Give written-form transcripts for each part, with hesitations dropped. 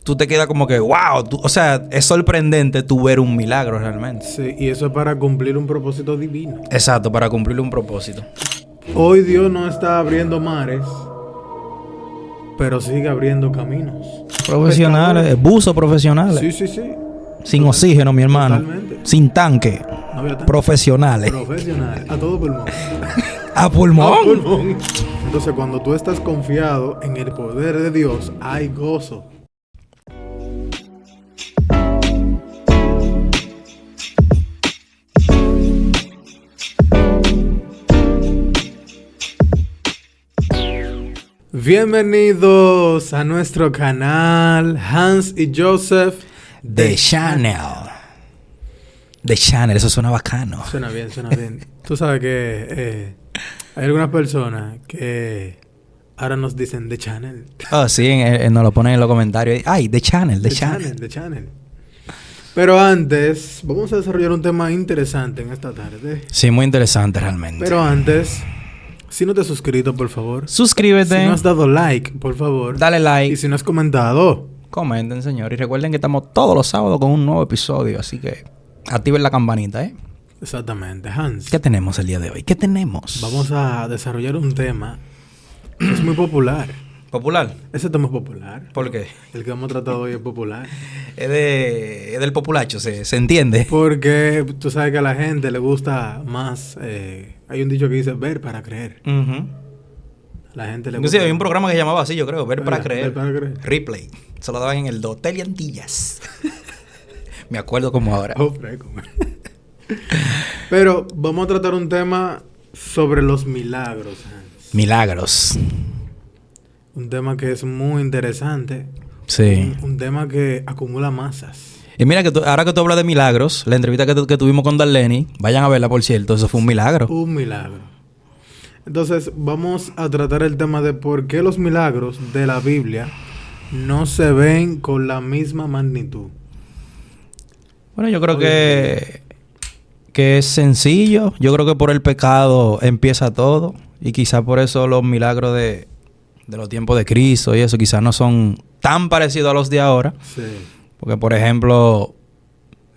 tú te quedas como que, wow, o sea, es sorprendente tú ver un milagro realmente. Sí, y eso es para cumplir un propósito divino. Exacto, para cumplir un propósito. Hoy Dios no está abriendo mares, pero sigue abriendo caminos. Profesionales, buzos profesionales. Sí, sí, sí. Sin oxígeno, mi hermano. Totalmente. Sin tanque. No había tanto. Profesionales. Profesionales. A todo pulmón. A pulmón. A pulmón. Entonces, cuando tú estás confiado en el poder de Dios, hay gozo. Bienvenidos a nuestro canal Hans y Joseph The Channel. The Channel, eso suena bacano. Suena bien, suena bien. Tú sabes que hay algunas personas que ahora nos dicen The Channel. Oh, sí, nos lo ponen en los comentarios. Ay, The Channel, The Channel. The Channel. Pero antes, vamos a desarrollar un tema interesante en esta tarde. Sí, muy interesante realmente. Pero antes, si no te has suscrito, por favor. Suscríbete. Si no has dado like, por favor. Dale like. Y si no has comentado, comenten, señor. Y recuerden que estamos todos los sábados con un nuevo episodio. Así que activen la campanita, ¿eh? Exactamente, Hans. ¿Qué tenemos el día de hoy? ¿Qué tenemos? Vamos a desarrollar un tema que es muy popular. ¿Popular? Ese tema es popular. ¿Por qué? El que hemos tratado hoy es popular. Es del populacho, ¿se entiende? Porque tú sabes que a la gente le gusta más... hay un dicho que dice ver para creer. Uh-huh. A la gente le Inclusive gusta... hay un programa que se llamaba así, yo creo. Ver para creer. Ver para creer. Replay. Se lo daban en el Hotel y Antillas. Me acuerdo como ahora. Oh, fresco. Pero vamos a tratar un tema sobre los milagros, Hans. Milagros. Un tema que es muy interesante. Sí. Un tema que acumula masas. Y mira, que ahora que tú hablas de milagros, la entrevista que tuvimos con Darlene, vayan a verla, por cierto, eso fue un milagro. Un milagro. Entonces, vamos a tratar el tema de por qué los milagros de la Biblia no se ven con la misma magnitud. Bueno, yo creo que es sencillo. Yo creo que por el pecado empieza todo. Y quizás por eso los milagros de los tiempos de Cristo y eso quizás no son tan parecidos a los de ahora. Sí. Porque, por ejemplo,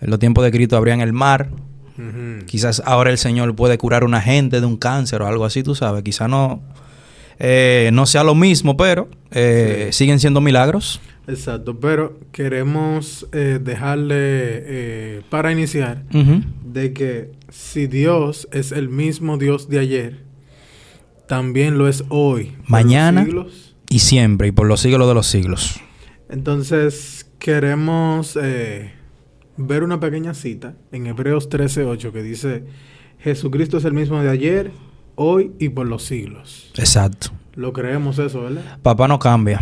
en los tiempos de Cristo abrían el mar. Uh-huh. Quizás ahora el Señor puede curar a una gente de un cáncer o algo así, tú sabes. Quizás no sea lo mismo, pero siguen siendo milagros. Exacto, pero queremos dejarle para iniciar Uh-huh. de que si Dios es el mismo Dios de ayer, también lo es hoy. Mañana por los siglos. Y siempre, y por los siglos de los siglos. Entonces queremos ver una pequeña cita en Hebreos 13:8 que dice: Jesucristo es el mismo de ayer, hoy y por los siglos. Exacto. Lo creemos eso, ¿verdad? Papá no cambia.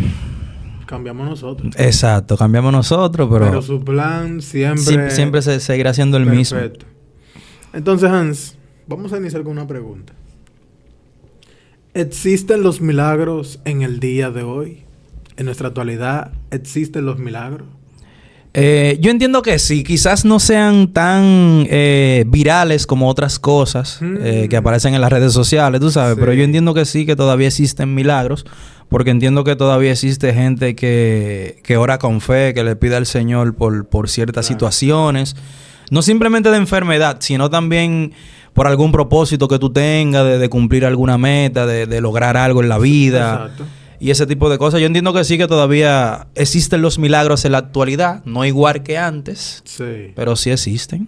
Cambiamos nosotros. Exacto, cambiamos nosotros, Pero su plan siempre se seguirá siendo el mismo. Perfecto. Entonces, Hans, vamos a iniciar con una pregunta. ¿Existen los milagros en el día de hoy? ¿En nuestra actualidad existen los milagros? Yo entiendo que sí. Quizás no sean tan virales como otras cosas que aparecen en las redes sociales, tú sabes. Sí. Pero yo entiendo que sí, que todavía existen milagros. Porque entiendo que todavía existe gente que ora con fe, que le pide al Señor por ciertas situaciones. No simplemente de enfermedad, sino también por algún propósito que tú tengas, de cumplir alguna meta, de lograr algo en la vida. Exacto. Y ese tipo de cosas. Yo entiendo que sí, que todavía existen los milagros en la actualidad. No igual que antes, Sí. pero sí existen.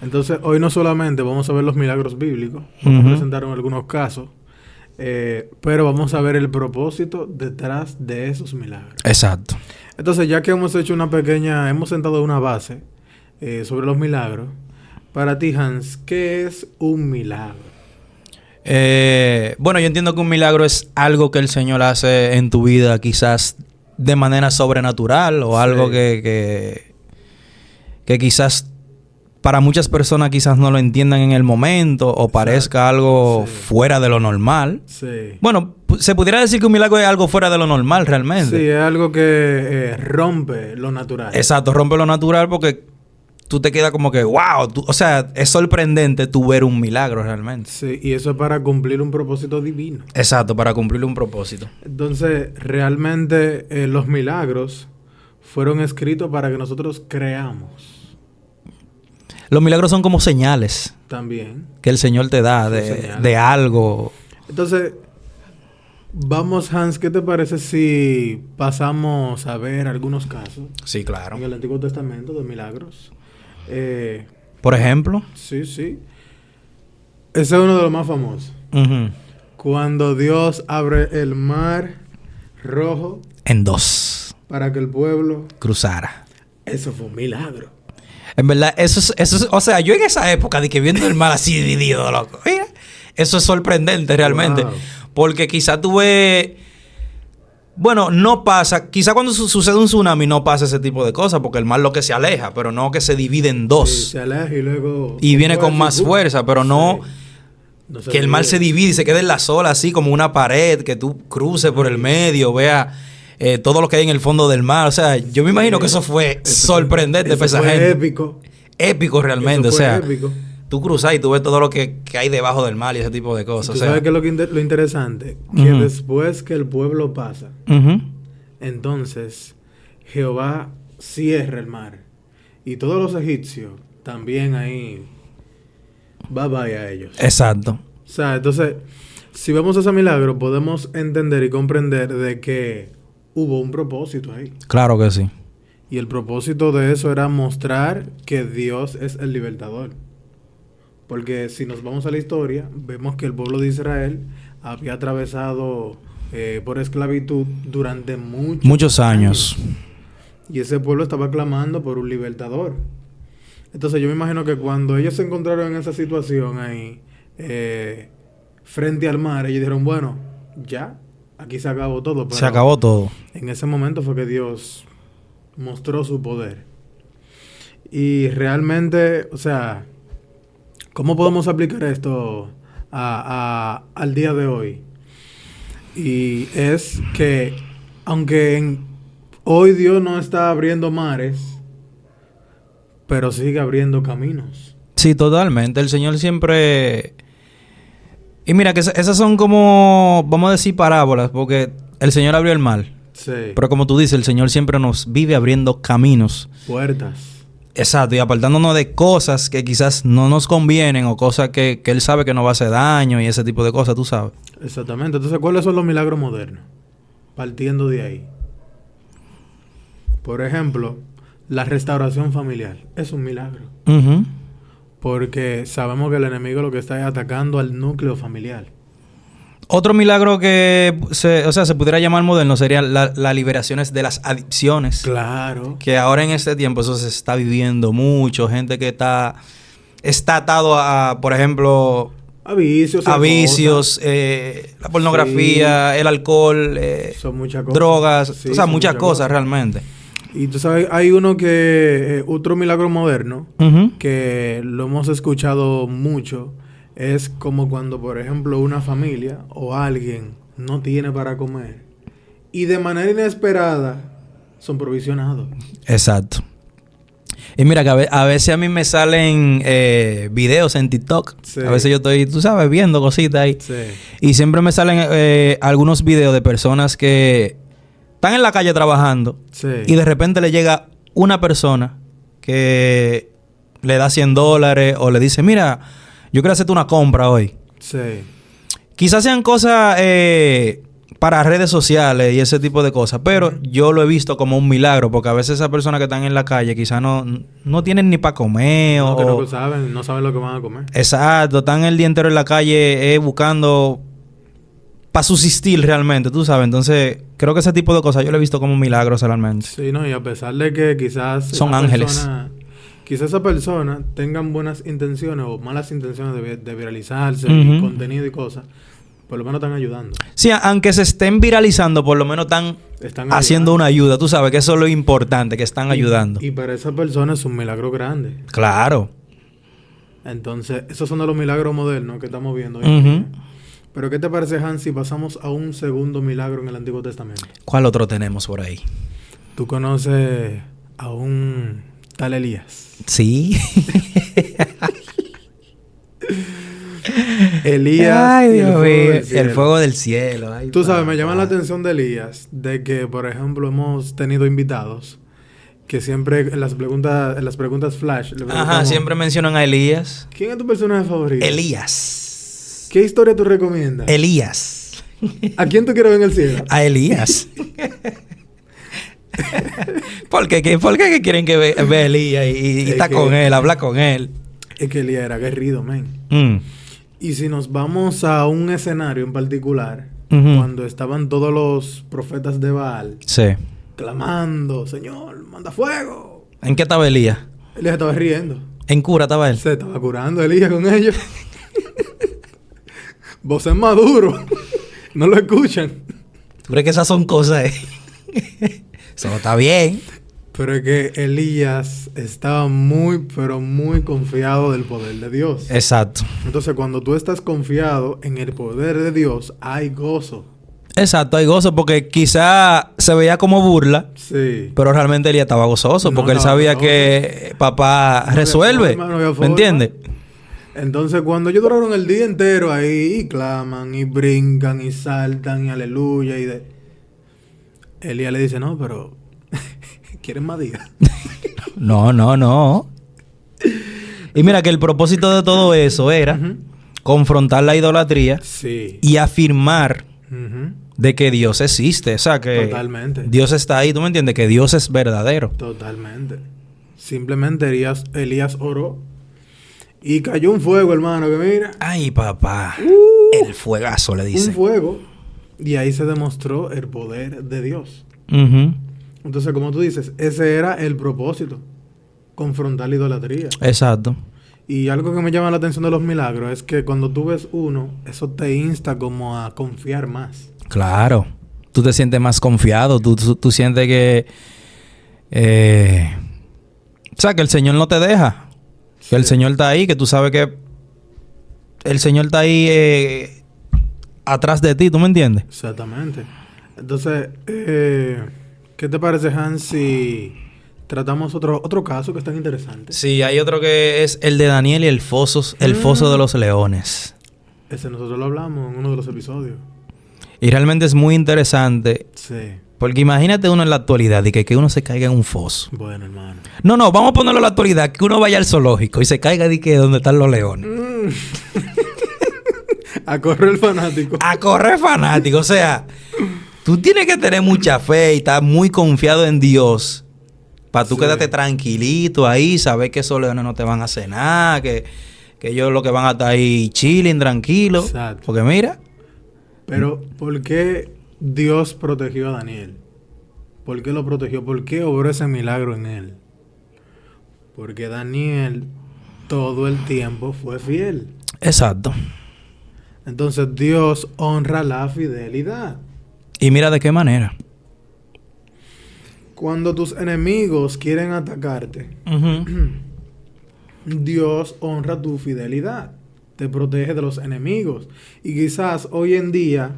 Entonces, hoy no solamente vamos a ver los milagros bíblicos, vamos a presentar algunos casos, pero vamos a ver el propósito detrás de esos milagros. Exacto. Entonces, ya que hemos sentado una base sobre los milagros, para ti, Hans, ¿qué es un milagro? Bueno, yo entiendo que un milagro es algo que el Señor hace en tu vida, quizás de manera sobrenatural o algo que quizás para muchas personas quizás no lo entiendan en el momento o parezca algo fuera de lo normal. Sí. Bueno, se pudiera decir que un milagro es algo fuera de lo normal realmente. Sí, es algo que rompe lo natural. Exacto, rompe lo natural porque tú te quedas como que, wow, o sea, es sorprendente tú ver un milagro realmente. Sí, y eso es para cumplir un propósito divino. Exacto, para cumplir un propósito. Entonces, realmente los milagros fueron escritos para que nosotros creamos. Los milagros son como señales También. que el Señor te da de algo. Entonces, vamos, Hans, ¿qué te parece si pasamos a ver algunos casos Sí, claro. en el Antiguo Testamento de milagros? Por ejemplo. Sí, sí. Ese es uno de los más famosos. Ujú. Cuando Dios abre el mar rojo En dos. para que el pueblo... Cruzara. Eso fue un milagro. En verdad, eso es, o sea, yo en esa época de que viendo el mar así dividido, loco. Mira, eso es sorprendente realmente. Wow. Porque quizá tú ves... Bueno, no pasa... Quizá cuando sucede un tsunami no pasa ese tipo de cosas. Porque el mar lo que se aleja. Pero no que se divide en dos. Sí, se aleja y luego... Y viene con más fuerza. Pero no... Sí. No se Que el mar divide. se divide y se quede en la sola así como una pared. Que tú cruces por el medio. Veas todo lo que hay en el fondo del mar. O sea, yo me imagino que eso fue sorprendente Eso para esa fue gente. épico. Épico realmente. Eso O fue sea... épico. Tú cruzas y tú ves todo lo que hay debajo del mar y ese tipo de cosas. ¿Tú O sea, sabes qué es lo interesante? Que Ujú. después que el pueblo pasa, ujú. entonces Jehová cierra el mar. Y todos los egipcios también ahí... Bye bye a ellos. Exacto. O sea, entonces, si vemos ese milagro, podemos entender y comprender de que hubo un propósito ahí. Claro que sí. Y el propósito de eso era mostrar que Dios es el libertador. Porque si nos vamos a la historia, vemos que el pueblo de Israel había atravesado por esclavitud durante Muchos años. Y ese pueblo estaba clamando por un libertador. Entonces yo me imagino que cuando ellos se encontraron en esa situación ahí, frente al mar, ellos dijeron, bueno, ya, aquí se acabó todo. Se acabó todo. En ese momento fue que Dios mostró su poder. Y realmente, o sea, ¿cómo podemos aplicar esto al día de hoy? Y es que, aunque hoy Dios no está abriendo mares, pero sigue abriendo caminos. Sí, totalmente. El Señor siempre... Y mira, que esas son como, vamos a decir, parábolas, porque el Señor abrió el mar. Sí. Pero como tú dices, el Señor siempre nos vive abriendo caminos. Puertas. Exacto, y apartándonos de cosas que quizás no nos convienen o cosas que Él sabe que nos va a hacer daño y ese tipo de cosas, tú sabes. Exactamente. Entonces, ¿cuáles son los milagros modernos? Partiendo de ahí. Por ejemplo, la restauración familiar. Es un milagro. Ujú. Porque sabemos que el enemigo lo que está es atacando al núcleo familiar. Otro milagro que se pudiera llamar moderno sería las liberaciones de las adicciones. Claro. Que ahora en este tiempo eso se está viviendo mucho. Gente que está atado a, por ejemplo, A vicios. a vicios, la pornografía, el alcohol, Son muchas cosas. drogas, Sí, o sea, son muchas cosas realmente. Y tú sabes, hay uno que... otro milagro moderno, Ujú. que lo hemos escuchado mucho, es como cuando, por ejemplo, una familia o alguien no tiene para comer y de manera inesperada son provisionados. Exacto. Y mira que a veces a mí me salen videos en TikTok. Sí. A veces yo estoy, tú sabes, viendo cositas ahí. Sí. Y siempre me salen algunos videos de personas que están en la calle trabajando Sí. y de repente le llega una persona que le da $100 o le dice, mira, yo quiero hacerte una compra hoy. Sí. Quizás sean cosas para redes sociales y ese tipo de cosas, pero yo lo he visto como un milagro, porque a veces esas personas que están en la calle quizás no tienen ni para comer No, o... que no saben, no saben lo que van a comer. Exacto, están el día entero en la calle buscando para subsistir realmente, tú sabes. Entonces, creo que ese tipo de cosas yo lo he visto como milagros realmente. Sí, no, y a pesar de que quizás Son esa ángeles. quizás esa persona tengan buenas intenciones o malas intenciones de viralizarse Ujú. y contenido y cosas, por lo menos están ayudando. Sí, aunque se estén viralizando, por lo menos están Están haciendo ayudando. una ayuda. Tú sabes que eso es lo importante, que están Y- ayudando. Y para esa persona es un milagro grande. Claro. Entonces, esos son de los milagros modernos que estamos viendo hoy en Ujú. día. Pero ¿qué te parece, Hans, si pasamos a un segundo milagro en el Antiguo Testamento? ¿Cuál otro tenemos por ahí? ¿Tú conoces a un tal Elías? Sí. Elías Ay, y el Dios fuego mío. del cielo. El fuego del cielo. Ay, Tú sabes, me papá. llama la atención de Elías, de que, por ejemplo, hemos tenido invitados que siempre en las preguntas flash le Ajá, preguntamos, siempre mencionan a Elías. ¿quién es tu personaje favorito? Elías. ¿Qué historia tú recomiendas? Elías. ¿A quién tú quieres ver en el cielo? A Elías. ¿Por qué? ¿Por qué quieren que vea a Elías y está con él, habla con él? Es que Elías era aguerrido, men. Mm. Y si nos vamos a un escenario en particular, Ujú. cuando estaban todos los profetas de Baal Sí. clamando, Señor, manda fuego. ¿En qué estaba Elías? Elías estaba riendo. En cura estaba él. Se estaba curando Elías con ellos. Vos es maduro. No lo escuchan. ¿Tú crees que esas son cosas? Eso está bien. Pero es que Elías estaba muy, pero muy confiado del poder de Dios. Exacto. Entonces, cuando tú estás confiado en el poder de Dios, hay gozo. Exacto, hay gozo porque quizá se veía como burla, Sí. pero realmente Elías estaba gozoso No, porque él estaba sabía gozoso. que papá No había resuelve. forma, no había ¿Me forma. entiendes? Entonces, cuando ellos duraron el día entero ahí, y claman, y brincan, y saltan, y aleluya, Elías le dice, no, pero... ¿Quieren más días? No. Y mira que el propósito de todo eso era Ujú. confrontar la idolatría Sí. y afirmar Ujú. de que Dios existe. O sea, que Totalmente. Dios está ahí. ¿Tú me entiendes? Que Dios es verdadero. Totalmente. Simplemente Elías oró y cayó un fuego, hermano, que mira. Ay, papá. El fuegazo, le Un dice. fuego. Y ahí se demostró el poder de Dios. Ujú. Entonces, como tú dices, ese era el propósito. Confrontar la idolatría. Exacto. Y algo que me llama la atención de los milagros es que cuando tú ves uno, eso te insta como a confiar más. Claro. Tú te sientes más confiado. Tú sientes que... o sea, que el Señor no te deja. Que el Sí. Señor está ahí. Que tú sabes que... El Señor está ahí atrás de ti. ¿Tú me entiendes? Exactamente. Entonces, ¿qué te parece, Hans, si tratamos otro caso que es tan interesante? Sí, hay otro que es el de Daniel y el foso de los leones. Ese nosotros lo hablamos en uno de los episodios. Y realmente es muy interesante. Sí. Porque imagínate uno en la actualidad y que uno se caiga en un foso. Bueno, hermano. No, vamos a ponerlo en la actualidad. Que uno vaya al zoológico y se caiga de que donde están los leones. A correr el fanático. A correr fanático. O sea, tú tienes que tener mucha fe y estar muy confiado en Dios. Para tú Sí. quedarte tranquilito ahí, saber que esos leones no te van a hacer nada, que ellos lo que van a estar ahí chilling, tranquilos. Exacto. Porque mira, Pero, ¿por qué Dios protegió a Daniel? ¿Por qué lo protegió? ¿Por qué obró ese milagro en él? Porque Daniel todo el tiempo fue fiel. exacto. Entonces Dios honra la fidelidad. Y mira de qué manera. Cuando tus enemigos quieren atacarte, Ujú. Dios honra tu fidelidad. Te protege de los enemigos. Y quizás hoy en día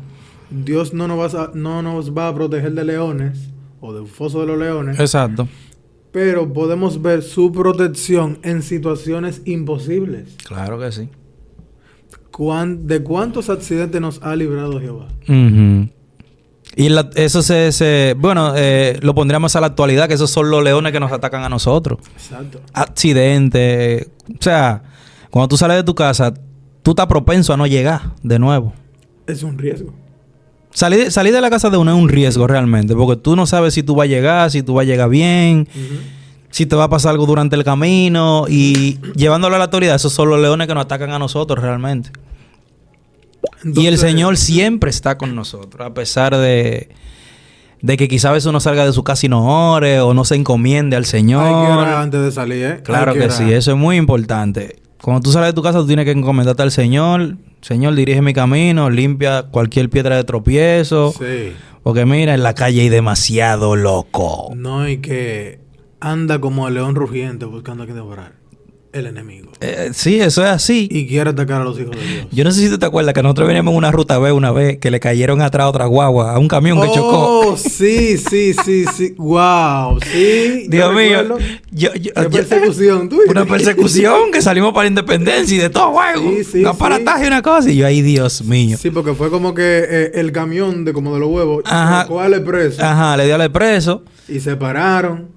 Dios no nos va a proteger de leones o del foso de los leones, Exacto. pero podemos ver su protección en situaciones imposibles. Claro que sí. ¿De cuántos accidentes nos ha librado Jehová? Ujú. Y eso bueno, lo pondríamos a la actualidad, que esos son los leones que nos atacan a nosotros. Exacto. Accidentes. O sea, cuando tú sales de tu casa, tú estás propenso a no llegar de nuevo. Es un riesgo. Salir de la casa de uno es un riesgo realmente, porque tú no sabes si tú vas a llegar, si tú vas a llegar bien, si te va a pasar algo durante el camino. Y llevándolo a la actualidad, esos son los leones que nos atacan a nosotros realmente. Entonces, Y el Señor siempre está con nosotros, a pesar de que quizás a veces uno salga de su casa y no ore o no se encomiende al hay que Señor. orar antes de salir, ¿eh? Claro Hay que orar. sí, eso es muy importante. Cuando tú sales de tu casa, tú tienes que encomendarte al Señor. Señor, dirige mi camino, limpia cualquier piedra de tropiezo. Sí. Porque mira, en la calle hay demasiado loco. No hay que anda como el león rugiente buscando a quien devorar. El enemigo. Sí, eso es así. Y quiere atacar a los hijos de Dios. Yo no sé si tú te acuerdas que nosotros veníamos en una ruta B una vez que le cayeron atrás a otra guagua, a un camión que chocó. Oh, sí. Wow, sí. Dios mío. recuerdo. Qué Qué persecución. ¿Tú? Una persecución que salimos para la independencia y de todo, güey. Sí, Un aparataje y una cosa. Y yo, ay, Dios mío. Sí, porque fue como que el camión como de los huevos Ajá. chocó al expreso Ajá, le dio al expreso. y se pararon.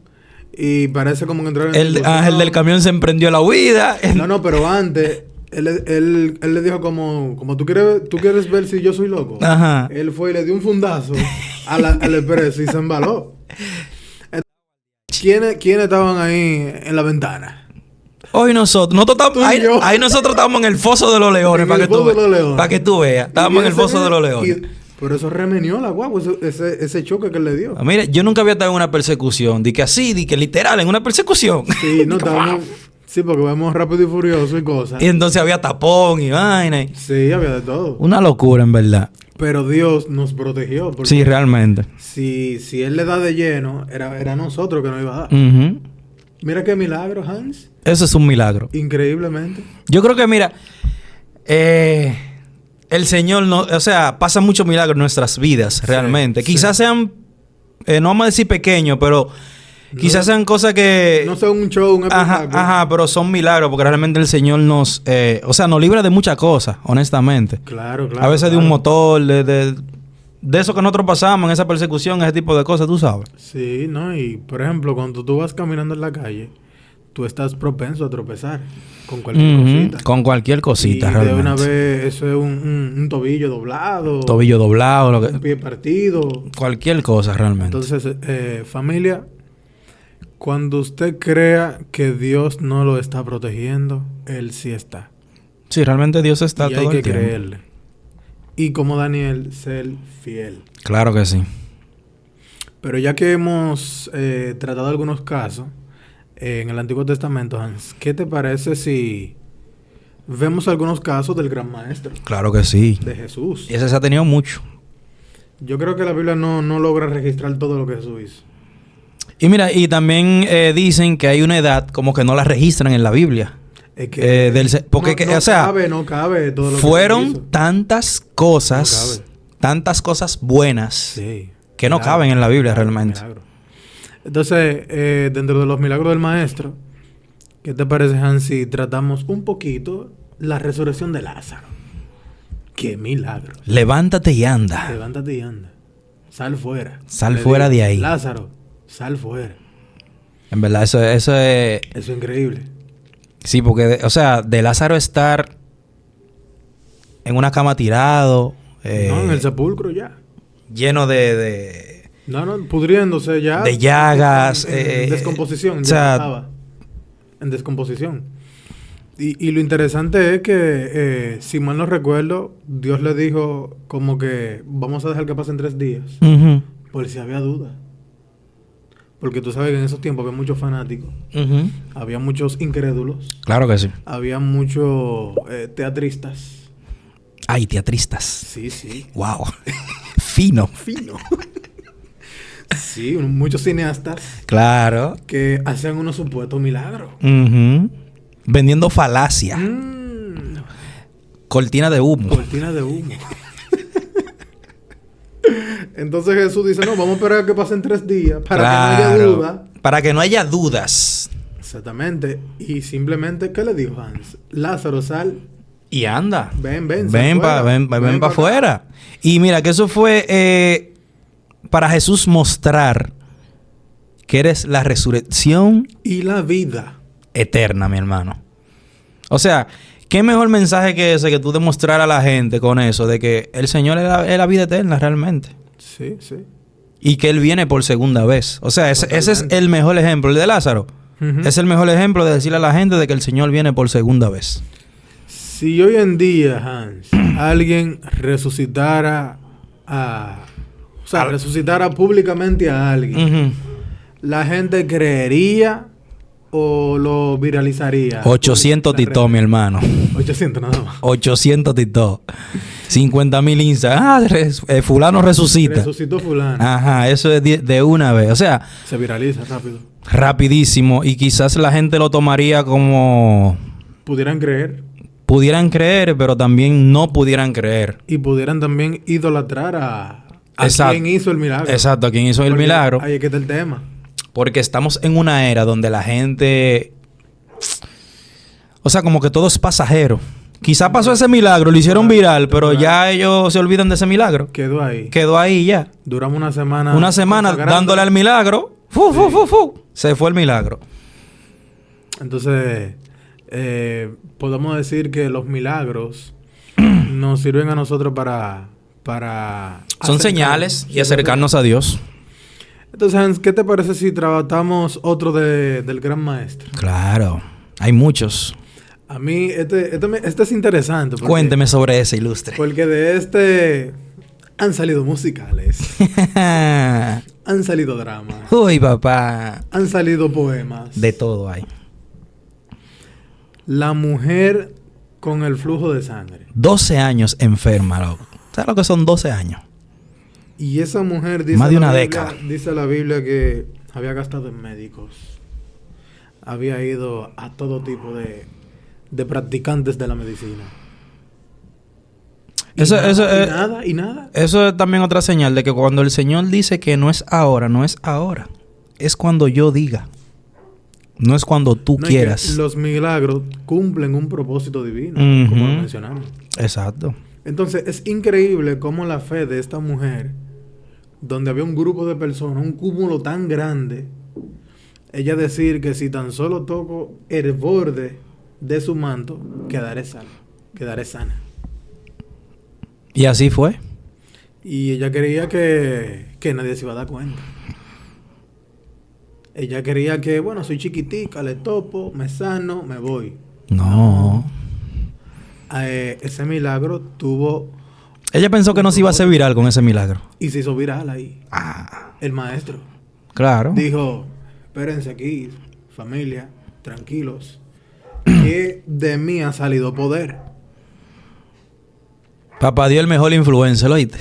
Y parece como que entraron en El discusión. del camión se emprendió la huida. No, pero antes, él le dijo como tú quieres ver si yo soy loco. Ajá. Él fue y le dio un fundazo al expreso y se embaló. ¿Quiénes estaban ahí en la ventana? Hoy nosotros Tú y ahí, yo. ahí nosotros estábamos en el foso de los leones, En para el que tú foso de los veas. leones. Para que tú veas. Estábamos en el foso de los leones. Pero eso remenió la guagua, ese choque que él le dio. Mire, yo nunca había estado en una persecución. Di que así, di que literal, en una persecución. Sí, no estábamos. Sí, porque vamos rápido y furioso y cosas. Y entonces había tapón y vaina. Sí, había de todo. Una locura, en verdad. Pero Dios nos protegió. Porque Sí, realmente. si Él le da de lleno, era nosotros que nos iba a dar. Ujú. Mira qué milagro, Hans. Eso es un milagro. Increíblemente. Yo creo que, mira, el Señor, no, o sea, pasa muchos milagros en nuestras vidas, realmente. sí. Quizás sean, no vamos a decir pequeños, pero quizás sean cosas que... No sea un show, un espectáculo. Ajá, pero son milagros, porque realmente el Señor nos, o sea, nos libra de muchas cosas, honestamente. Claro, claro. A veces de un claro. motor, de eso que nosotros pasamos, en esa persecución, ese tipo de cosas, tú sabes. Sí, ¿no? Y, por ejemplo, cuando tú vas caminando en la calle, tú estás propenso a tropezar con cualquier Ujú, cosita. con cualquier cosita, y realmente. de una vez, eso es un tobillo doblado. Tobillo doblado, lo Un que, pie partido. cualquier cosa, realmente. Entonces, familia, cuando usted crea que Dios no lo está protegiendo, Él sí está. Sí, realmente Dios está Y todo hay que el tiempo. creerle. Y como Daniel, ser fiel. Claro que sí. Pero ya que hemos tratado algunos casos en el Antiguo Testamento, Hans, ¿qué te parece si vemos algunos casos del Gran Maestro, Claro que sí. de Jesús? Y ese se ha tenido mucho. Yo creo que la Biblia no logra registrar todo lo que Jesús hizo. Y mira, y también dicen que hay una edad como que no la registran en la Biblia. Es que Porque, o sea, no cabe todo lo que fueron Jesús hizo. tantas cosas, buenas, Sí. que no Milagro, caben en la Biblia milagro, realmente. milagro. Entonces, dentro de los milagros del Maestro, ¿qué te parece, Hans, si tratamos un poquito la resurrección de Lázaro? ¡Qué milagro! Levántate y anda. Levántate y anda. Sal fuera. Sal Le fuera digo, de ahí. Lázaro, sal fuera. En verdad, eso es... Eso es increíble. Sí, porque, o sea, de Lázaro estar en una cama tirado, No, en el sepulcro ya. lleno de No, pudriéndose ya. de llagas, En descomposición. o Ya sea, estaba en descomposición. Y lo interesante es que, si mal no recuerdo, Dios le dijo como que vamos a dejar que pasen 3 días. ujú, Por si había duda. Porque tú sabes que en esos tiempos había muchos fanáticos. ujú. Había muchos incrédulos. Claro que sí. Había muchos teatristas. Ay, teatristas. Sí, sí. Wow. Fino. Fino. Sí, muchos cineastas Claro. que hacían unos supuestos milagros. Ujú. Vendiendo falacia. Cortina de humo. Cortina de humo. Entonces Jesús dice, no, vamos a esperar a que pasen 3 días para que no haya Claro. duda. Para que no haya dudas. Exactamente. Y simplemente, ¿qué le dijo Hans? Lázaro, sal. Y anda. Ven, ven. Ven para acá. afuera. Y mira, que eso fue para Jesús mostrar que eres la resurrección Y la vida. eterna, mi hermano. O sea, ¿qué mejor mensaje que ese que tú demostrar a la gente con eso? De que el Señor es la vida eterna realmente. Sí, sí. Y que Él viene por segunda vez. O sea, ese es Totalmente. el mejor ejemplo. El de Lázaro. Ujú. Es el mejor ejemplo de decirle a la gente de que el Señor viene por segunda vez. Si hoy en día, Hans, alguien resucitara resucitara públicamente a alguien, Ujú. ¿la gente creería o lo viralizaría? 800 La TikTok, red. mi hermano. 800 nada más. 800 TikTok. 50,000 Insta. Fulano resucita. Resucitó fulano. Ajá, eso es de una vez. O sea, Se viraliza rápido. rapidísimo. Y quizás la gente lo tomaría como Pudieran creer pudieran creer, pero también no pudieran creer. y pudieran también idolatrar a Exacto. quien hizo el milagro. Exacto, a quien hizo el Porque milagro. ahí es que está el tema. Porque estamos en una era donde la gente... O sea, como que todo es pasajero. Quizá pasó ese milagro, lo hicieron viral, pero ya ellos se olvidan de ese milagro. Quedó ahí. Quedó ahí ya. Duramos una semana. Una semana consagrando. dándole al milagro. ¡Fu, fu, fu, fu! Se fue el milagro. Entonces, podemos decir que los milagros nos sirven a nosotros para Son señales y acercarnos a Dios. Entonces, Hans, ¿qué te parece si tratamos otro del Gran Maestro? Claro, hay muchos. A mí, este es interesante. Cuénteme sobre ese ilustre. Porque de este han salido musicales, han salido dramas, Uy, papá. han salido poemas. De todo hay. La mujer con el flujo de sangre. 12 años enferma, loco. ¿Sabes lo que son 12 años? Y esa mujer dice Más de una década. Dice la Biblia que había gastado en médicos. Había ido a todo tipo de practicantes de la medicina. Y nada. Eso es también otra señal de que cuando el Señor dice que no es ahora, no es ahora. Es cuando yo diga. No es cuando tú quieras. Los milagros cumplen un propósito divino, como lo mencionamos. Exacto. Entonces, es increíble cómo la fe de esta mujer, donde había un grupo de personas, un cúmulo tan grande, ella decir que si tan solo toco el borde de su manto, quedaré sana. Y así fue. Y ella quería que nadie se iba a dar cuenta. Ella quería que, bueno, soy chiquitica, le topo, me sano, me voy. No. Ese milagro tuvo... Ella pensó que no se iba a hacer viral con ese milagro. Y se hizo viral ahí. Ah. El maestro Claro. dijo, espérense aquí, familia, tranquilos, que de mí ha salido poder. Papá dio el mejor influencer, ¿lo oíste?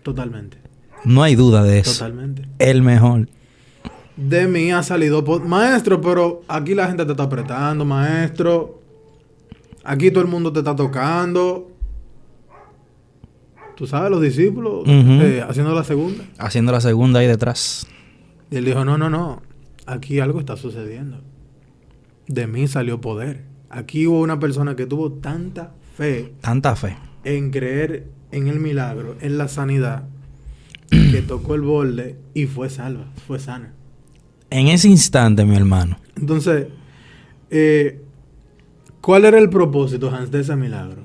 Totalmente. No hay duda de eso. Totalmente. El mejor. De mí ha salido poder. Maestro, pero aquí la gente te está apretando, maestro. Aquí todo el mundo te está tocando. Tú sabes, los discípulos haciendo la segunda. Haciendo la segunda ahí detrás. Y él dijo, no. Aquí algo está sucediendo. De mí salió poder. Aquí hubo una persona que tuvo tanta fe. Tanta fe. En creer en el milagro, en la sanidad, que tocó el borde y fue salva, fue sana. En ese instante, mi hermano. Entonces, ¿cuál era el propósito, Hans, de ese milagro?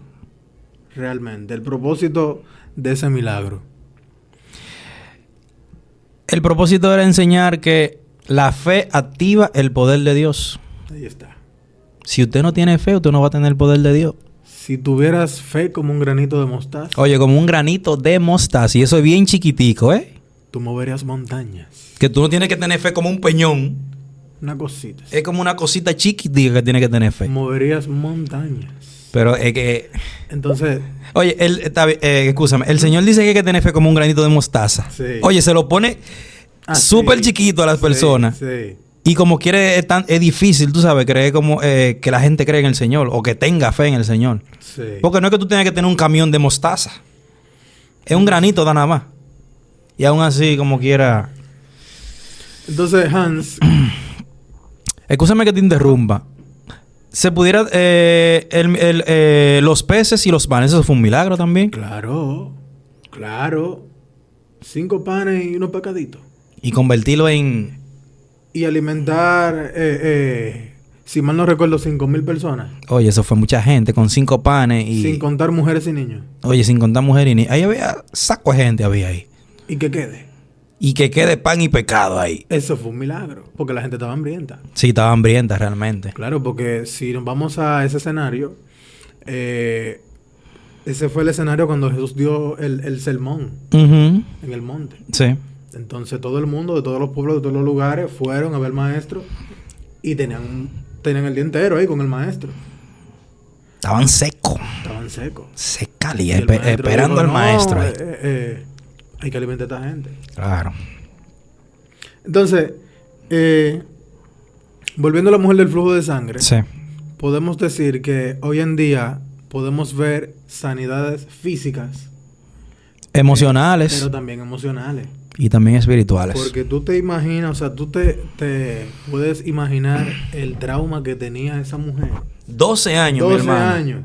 Realmente, el propósito de ese milagro. El propósito era enseñar que la fe activa el poder de Dios. Ahí está. Si usted no tiene fe, usted no va a tener el poder de Dios. Si tuvieras fe como un granito de mostaza. Oye, como un granito de mostaza. Y eso es bien chiquitico, ¿eh? Tú moverías montañas. Que tú no tienes que tener fe como un peñón. Una cosita. Es como una cosita chiquitica que tiene que tener fe. Moverías montañas. Pero es que... Entonces... Oye, escúchame. El Señor dice que hay que tener fe como un granito de mostaza. Sí. Oye, se lo pone súper chiquito a las personas. Sí. Y como quiere, es difícil, tú sabes, creer como que la gente cree en el Señor o que tenga fe en el Señor. Sí. Porque no es que tú tengas que tener un camión de mostaza. Es un granito, da nada más. Y aún así, como quiera... Entonces, Hans... Escúchame que te interrumpa. Se pudiera... los peces y los panes, ¿eso fue un milagro también? Claro. 5 panes y unos pescaditos. Y convertirlo en... Y alimentar, si mal no recuerdo, 5,000 personas. Oye, eso fue mucha gente con 5 panes y... Sin contar mujeres y niños. Oye, sin contar mujeres y niños. Ahí había saco de gente había ahí. Y que quede. Y que quede pan y pecado ahí. Eso fue un milagro. Porque la gente estaba hambrienta. Sí, estaba hambrienta realmente. Claro, porque si nos vamos a ese escenario... ese fue el escenario cuando Jesús dio el sermón. En el monte. Sí. Entonces todo el mundo, de todos los pueblos, de todos los lugares, fueron a ver al maestro y tenían el día entero ahí con el maestro. Estaban secos. Secali, esperando al maestro ahí. Hay que alimentar a esta gente. Claro. Entonces, volviendo a la mujer del flujo de sangre, Sí. podemos decir que hoy en día podemos ver sanidades físicas, Emocionales pero también emocionales. y también espirituales. Porque tú te imaginas, o sea, tú te puedes imaginar el trauma que tenía esa mujer. 12 años, 12 mi hermano. años.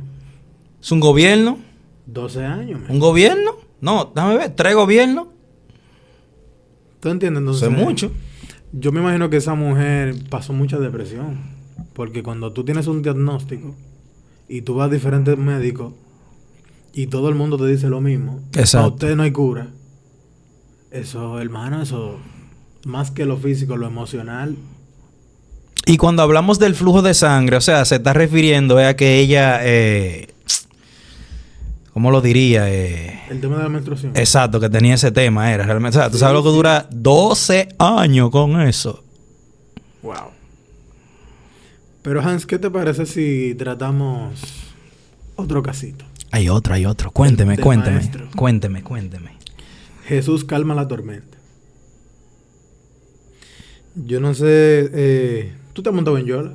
¿Es un gobierno? 12 años. ¿Un gobierno? No, déjame ver. 3 gobiernos. ¿Tú entiendes? Entonces, Eso es mucho. Yo me imagino que esa mujer pasó mucha depresión. Porque cuando tú tienes un diagnóstico y tú vas a diferentes médicos y todo el mundo te dice lo mismo, Exacto. a usted no hay cura. Eso, hermano, eso, más que lo físico, lo emocional. Y cuando hablamos del flujo de sangre, o sea, se está refiriendo a que ella, ¿cómo lo diría? El tema de la menstruación. Exacto, que tenía ese tema, era realmente. O sea, tú sabes lo que dura 12 años con eso. Wow. Pero Hans, ¿qué te parece si tratamos otro casito? Hay otro. Cuénteme. Maestro. Cuénteme. Jesús calma la tormenta. Yo no sé, ¿tú te has montado en yola?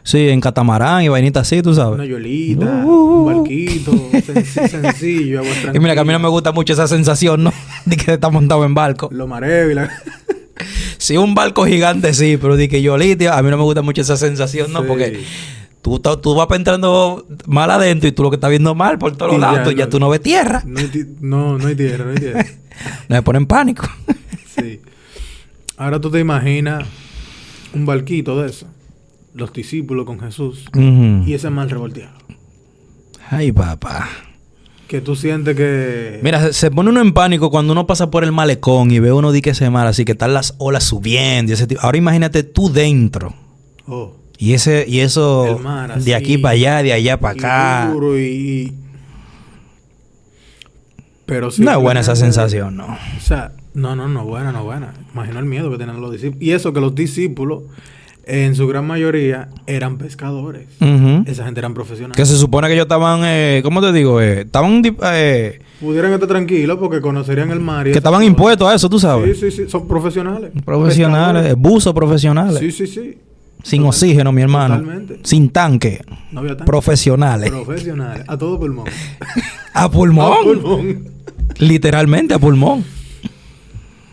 Sí, en catamarán y vainita así, tú sabes. Una yolita, un barquito, sencillo, agua tranquila. Y mira que a mí no me gusta mucho esa sensación, ¿no? De que está montado en barco. Lo mareo y la... Sí, un barco gigante, sí, pero de que yolita, a mí no me gusta mucho esa sensación, ¿no? Sí. Porque tú vas entrando mal adentro y tú lo que estás viendo mal por todos Y lados, ya tú no ves tierra. No hay tierra. No me pone en pánico. Sí. Ahora tú te imaginas un barquito de eso, los discípulos con Jesús y ese mar revolteado. Ay, papá. Que tú sientes que... Mira, se pone uno en pánico cuando uno pasa por el malecón y ve uno dique ese mar, así que están las olas subiendo y ese tipo. Ahora imagínate tú dentro. Oh. Y eso El mar, así, de aquí para allá, de allá para acá. Duro Pero sí. No es buena esa sensación, ¿no? O sea, no buena. Imagino el miedo que tenían los discípulos. Y eso que los discípulos, en su gran mayoría, eran pescadores. Esa gente eran profesionales. Que se supone que ellos estaban, ¿cómo te digo? Pudieran estar tranquilos porque conocerían el mar. Y que estaban impuestos a eso, tú sabes. Sí. Son profesionales. Profesionales, buzos profesionales. Sí. Sin oxígeno, mi hermano. Totalmente. Sin tanque. No había tanque. Profesionales. A todo pulmón. A pulmón. Literalmente a pulmón.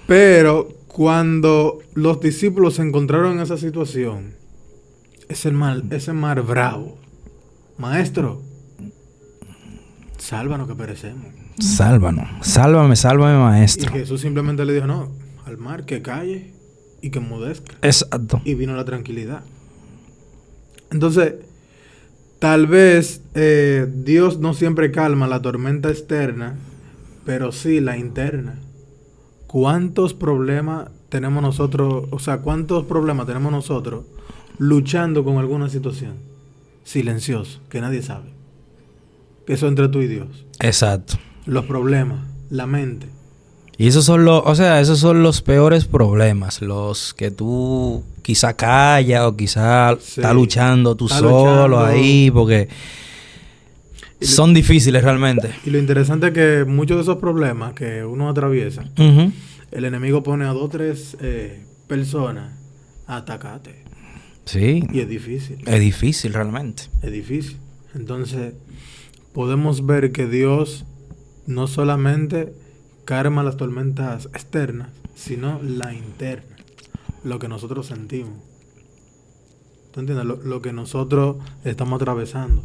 Pero cuando los discípulos se encontraron en esa situación, ese mar bravo, maestro, sálvanos que perecemos. Sálvame, maestro. Y Jesús simplemente le dijo, no, al mar que calle y que enmudezca. Exacto. Y vino la tranquilidad. Entonces, tal vez Dios no siempre calma la tormenta externa, pero sí la interna. ¿Cuántos problemas tenemos nosotros luchando con alguna situación? Silencioso, que nadie sabe. Que eso entre tú y Dios. Exacto. Los problemas, la mente. Y esos son los peores problemas, los que tú quizá callas o quizá estás luchando tú solo ahí, porque son difíciles realmente. Y lo interesante es que muchos de esos problemas que uno atraviesa, el enemigo pone a 2 o 3 personas a atacarte. Sí. Y es difícil. Es difícil realmente. Es difícil. Entonces, podemos ver que Dios no solamente calma las tormentas externas, sino la interna, lo que nosotros sentimos. ¿Tú entiendes? Lo que nosotros estamos atravesando.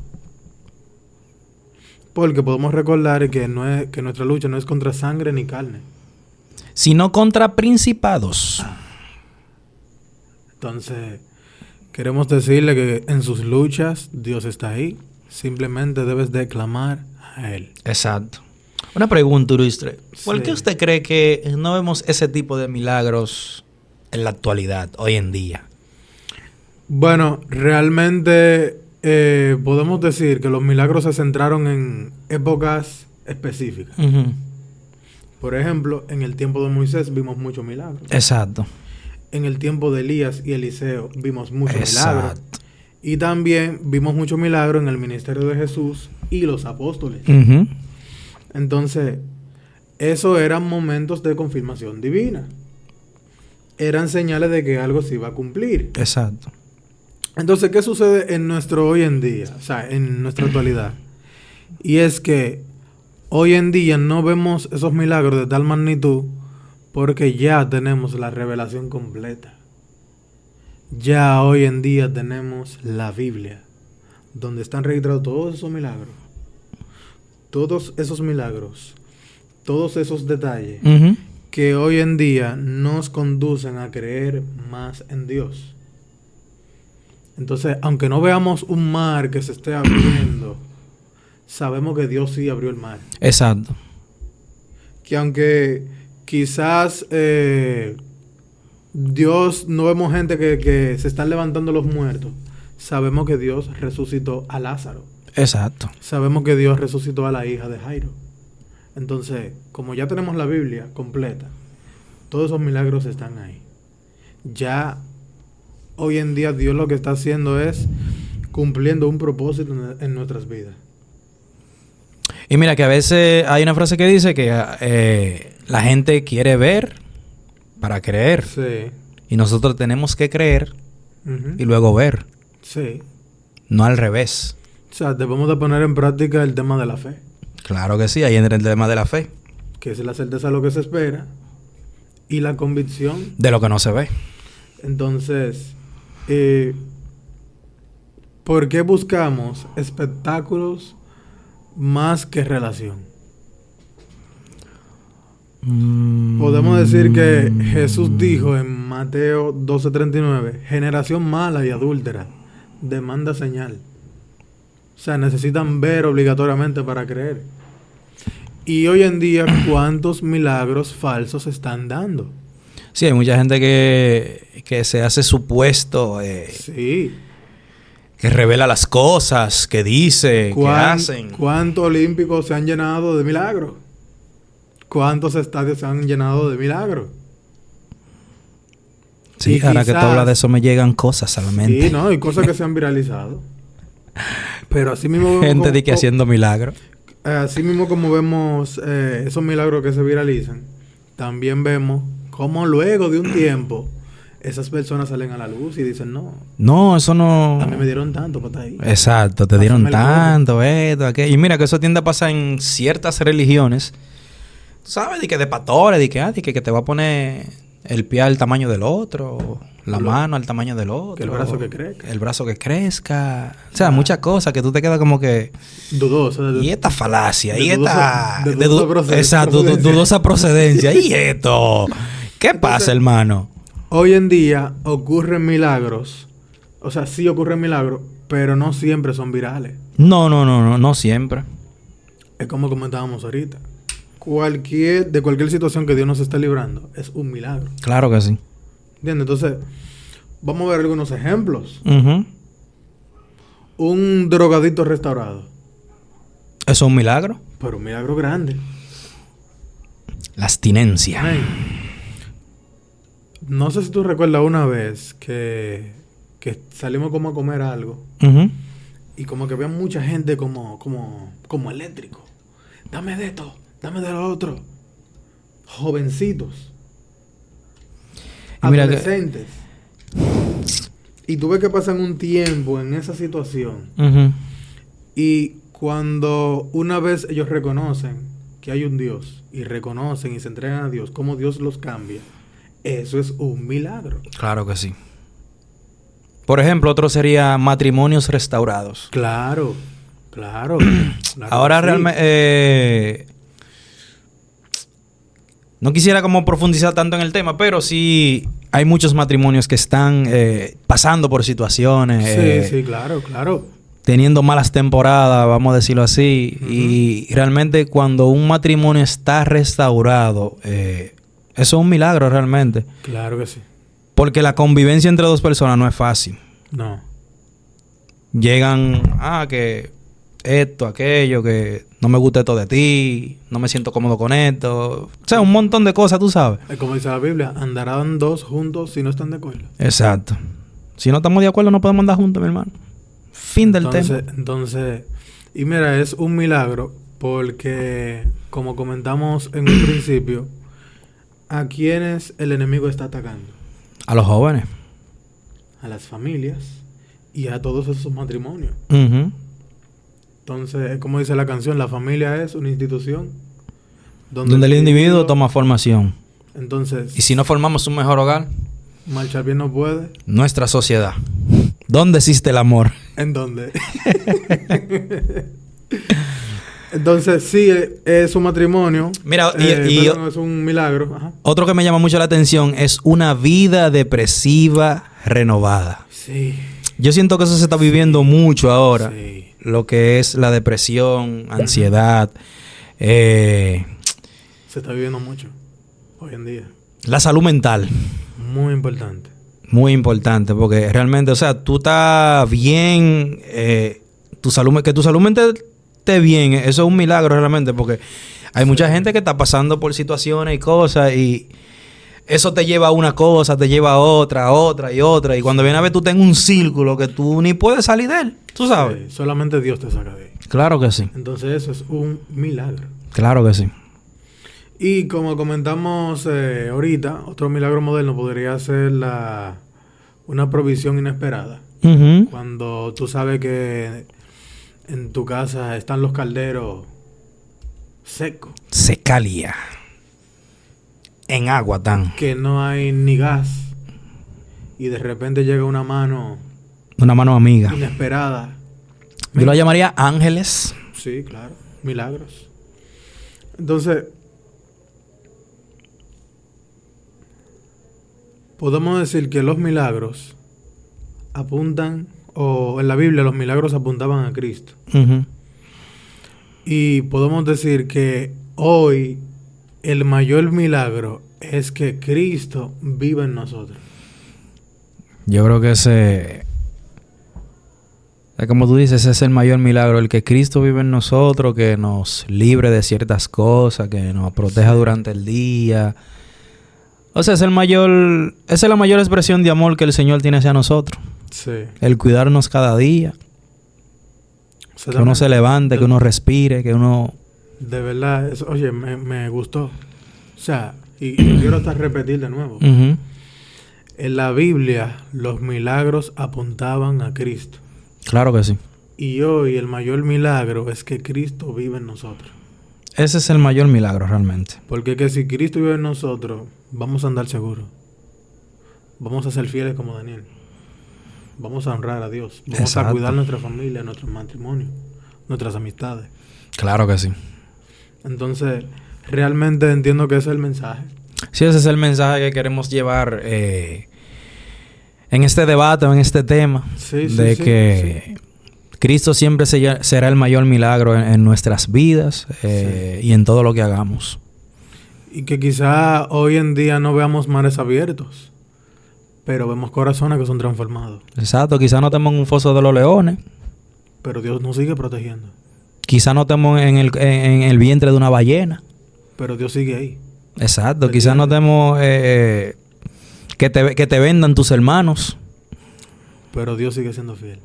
Porque podemos recordar que nuestra lucha no es contra sangre ni carne, sino contra principados. Entonces, queremos decirle que en sus luchas Dios está ahí. Simplemente debes de clamar a Él. Exacto. Una pregunta, Ilustre. ¿Por qué usted cree que no vemos ese tipo de milagros en la actualidad, hoy en día? Bueno, realmente podemos decir que los milagros se centraron en épocas específicas. Por ejemplo, en el tiempo de Moisés vimos muchos milagros. Exacto. En el tiempo de Elías y Eliseo vimos muchos milagros. Y también vimos muchos milagros en el ministerio de Jesús y los apóstoles. Entonces, eso eran momentos de confirmación divina. Eran señales de que algo se iba a cumplir. Exacto. Entonces, ¿qué sucede en nuestro hoy en día? O sea, en nuestra actualidad. Y es que hoy en día no vemos esos milagros de tal magnitud porque ya tenemos la revelación completa. Ya hoy en día tenemos la Biblia, donde están registrados todos esos milagros. Todos esos milagros, todos esos detalles que hoy en día nos conducen a creer más en Dios. Entonces, aunque no veamos un mar que se esté abriendo, sabemos que Dios sí abrió el mar. Exacto. Que aunque quizás Dios, no vemos gente que se están levantando los muertos, sabemos que Dios resucitó a Lázaro. Exacto. Sabemos que Dios resucitó a la hija de Jairo. Entonces, como ya tenemos la Biblia completa, todos esos milagros están ahí. Ya hoy en día Dios lo que está haciendo es cumpliendo un propósito en nuestras vidas. Y mira que a veces hay una frase que dice que la gente quiere ver para creer. Sí. Y nosotros tenemos que creer y luego ver. Sí. No al revés. O sea, debemos de poner en práctica el tema de la fe. Claro que sí, ahí entra el tema de la fe. Que es la certeza de lo que se espera y la convicción de lo que no se ve. Entonces, ¿por qué buscamos espectáculos más que relación? Podemos decir que Jesús dijo en Mateo 12:39, generación mala y adúltera, demanda señal. O sea, necesitan ver obligatoriamente para creer. Y hoy en día, ¿cuántos milagros falsos se están dando? Sí, hay mucha gente que se hace supuesto, sí, que revela las cosas, que dice, que hacen. ¿Cuántos olímpicos se han llenado de milagros? ¿Cuántos estadios se han llenado de milagros? Sí, y ahora quizás, que tú hablas de eso me llegan cosas a la mente. Sí, no, hay cosas que se han viralizado. Pero así mismo... gente de que haciendo milagros. Así mismo como vemos esos milagros que se viralizan, también vemos cómo luego de un tiempo esas personas salen a la luz y dicen, no, eso no... A mí me dieron tanto para estar ahí. Exacto, te dieron tanto, esto, aquello. Y mira que eso tiende a pasar en ciertas religiones. Tú sabes, de que de pastores, de que te va a poner el pie al tamaño del otro, la mano al tamaño del otro. Que el brazo que crezca. El brazo que crezca. O sea, muchas cosas que tú te quedas como que... dudosa. Y esta falacia, y esta... dudosa procedencia. ¿Y esto? ¿Qué pasa, hermano? Hoy en día ocurren milagros. O sea, sí ocurren milagros, pero no siempre son virales. No siempre. Es como comentábamos ahorita. De cualquier situación que Dios nos esté librando, es un milagro. Claro que sí. ¿Entiendes? Entonces, vamos a ver algunos ejemplos. Uh-huh. Un drogadicto restaurado. ¿Eso es un milagro? Pero un milagro grande. La abstinencia. Amén. No sé si tú recuerdas una vez que salimos como a comer algo. Uh-huh. Y como que vean mucha gente como eléctrico. Dame de esto, dame de lo otro. Jovencitos. Adolescentes. Y tú ves que pasan un tiempo en esa situación. Uh-huh. Y cuando una vez ellos reconocen que hay un Dios y reconocen y se entregan a Dios, cómo Dios los cambia, eso es un milagro. Claro que sí. Por ejemplo, otro sería matrimonios restaurados. Claro. Ahora realmente... no quisiera como profundizar tanto en el tema, pero sí hay muchos matrimonios que están pasando por situaciones. Sí, claro. Teniendo malas temporadas, vamos a decirlo así. Uh-huh. Y realmente cuando un matrimonio está restaurado, eso es un milagro realmente. Claro que sí. Porque la convivencia entre dos personas no es fácil. No. Llegan, que esto, aquello, que no me gusta esto de ti, no me siento cómodo con esto. O sea, un montón de cosas, tú sabes. Como dice la Biblia, andarán dos juntos si no están de acuerdo. Exacto. Si no estamos de acuerdo, no podemos andar juntos, mi hermano. Fin del tema. Entonces, y mira, es un milagro porque, como comentamos en un principio, ¿a quiénes el enemigo está atacando? A los jóvenes. A las familias y a todos esos matrimonios. Uh-huh. Entonces, como dice la canción, la familia es una institución donde el individuo toma formación. Entonces, y si no formamos un mejor hogar, marchar bien no puede. Nuestra sociedad. ¿Dónde existe el amor? ¿En dónde? Entonces, sí, es un matrimonio. Mira, pero es un milagro. Ajá. Otro que me llama mucho la atención es una vida depresiva renovada. Sí. Yo siento que eso se está viviendo mucho ahora. Sí. Lo que es la depresión, ansiedad, Se está viviendo mucho hoy en día. la salud mental. Muy importante. Muy importante, porque realmente, o sea, tú estás bien, que tu salud mental esté bien, eso es un milagro realmente, porque hay mucha gente que está pasando por situaciones y cosas y eso te lleva a una cosa, te lleva a otra y otra, y cuando viene a ver tú tengas un círculo que tú ni puedes salir de él, tú sabes. Sí, solamente Dios te saca de ahí. Claro que sí, Entonces eso es un milagro. claro que sí. Y como comentamos ahorita, otro milagro moderno podría ser una provisión inesperada. Ujú. Cuando tú sabes que en tu casa están los calderos secos, Secalia. En agua tan. que no hay ni gas, y de repente llega una mano Una mano amiga. inesperada. Yo la llamaría ángeles. Sí, claro, milagros. Entonces, podemos decir que los milagros apuntan, o en la Biblia los milagros apuntaban a Cristo. Ujú. Y podemos decir que hoy el mayor milagro es que Cristo vive en nosotros. Yo creo que como tú dices, ese es el mayor milagro, el que Cristo vive en nosotros, que nos libre de ciertas cosas, que nos proteja durante el día. O sea, esa es la mayor expresión de amor que el Señor tiene hacia nosotros. Sí. El cuidarnos cada día, que uno se levante, que uno respire, que uno... De verdad, oye, me gustó. O sea, y quiero hasta repetir de nuevo. Ujú. En la Biblia, los milagros apuntaban a Cristo. Claro que sí. Y hoy el mayor milagro es que Cristo vive en nosotros. Ese es el mayor milagro realmente. Porque que si Cristo vive en nosotros, vamos a andar seguros. Vamos a ser fieles como Daniel. Vamos a honrar a Dios. Vamos Exacto. a cuidar nuestra familia, nuestro matrimonio, nuestras amistades. Claro que sí. Entonces, realmente entiendo que ese es el mensaje. Sí, ese es el mensaje que queremos llevar en este debate o en este tema. Sí, de sí, que Cristo siempre será el mayor milagro en nuestras vidas y en todo lo que hagamos. Y que quizá hoy en día no veamos mares abiertos, pero vemos corazones que son transformados. Exacto. Quizá no estemos en un foso de los leones. Pero Dios nos sigue protegiendo. Quizá no estemos en el vientre de una ballena. Pero Dios sigue ahí. Exacto. Quizá no estemos... que te vendan tus hermanos. Pero Dios sigue siendo fiel.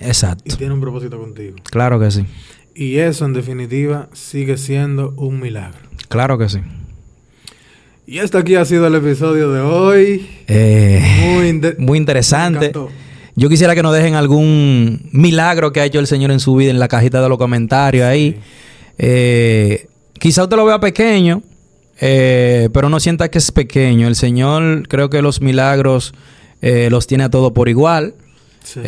Exacto. Y tiene un propósito contigo. Claro que sí. Y eso, en definitiva, sigue siendo un milagro. Claro que sí. Y hasta aquí ha sido el episodio de hoy. Muy interesante. Me encantó. Yo quisiera que nos dejen algún milagro que ha hecho el Señor en su vida en la cajita de los comentarios ahí. Quizá usted lo vea pequeño, pero no sienta que es pequeño. El Señor, creo que los milagros los tiene a todos por igual. Sí.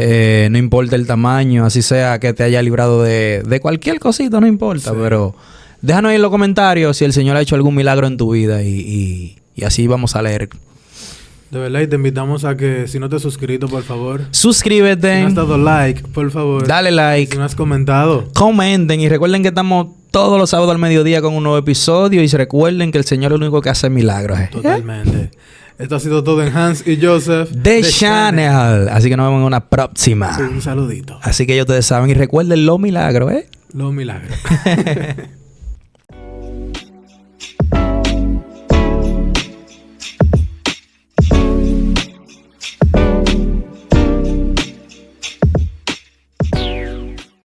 No importa el tamaño, así sea que te haya librado de cualquier cosita, no importa. Sí. Pero déjanos ahí en los comentarios si el Señor ha hecho algún milagro en tu vida y así vamos a leer. De verdad, y te invitamos a que si no te has suscrito, por favor. Suscríbete. Si no has dado like, por favor. Dale like. Si no has comentado. Comenten y recuerden que estamos todos los sábados al mediodía con un nuevo episodio y recuerden que el Señor es el único que hace milagros. Totalmente. Esto ha sido todo en Hans y Joseph. The Channel. Así que nos vemos en una próxima. Sí, un saludito. Así que ya ustedes saben y recuerden los milagros, Los milagros.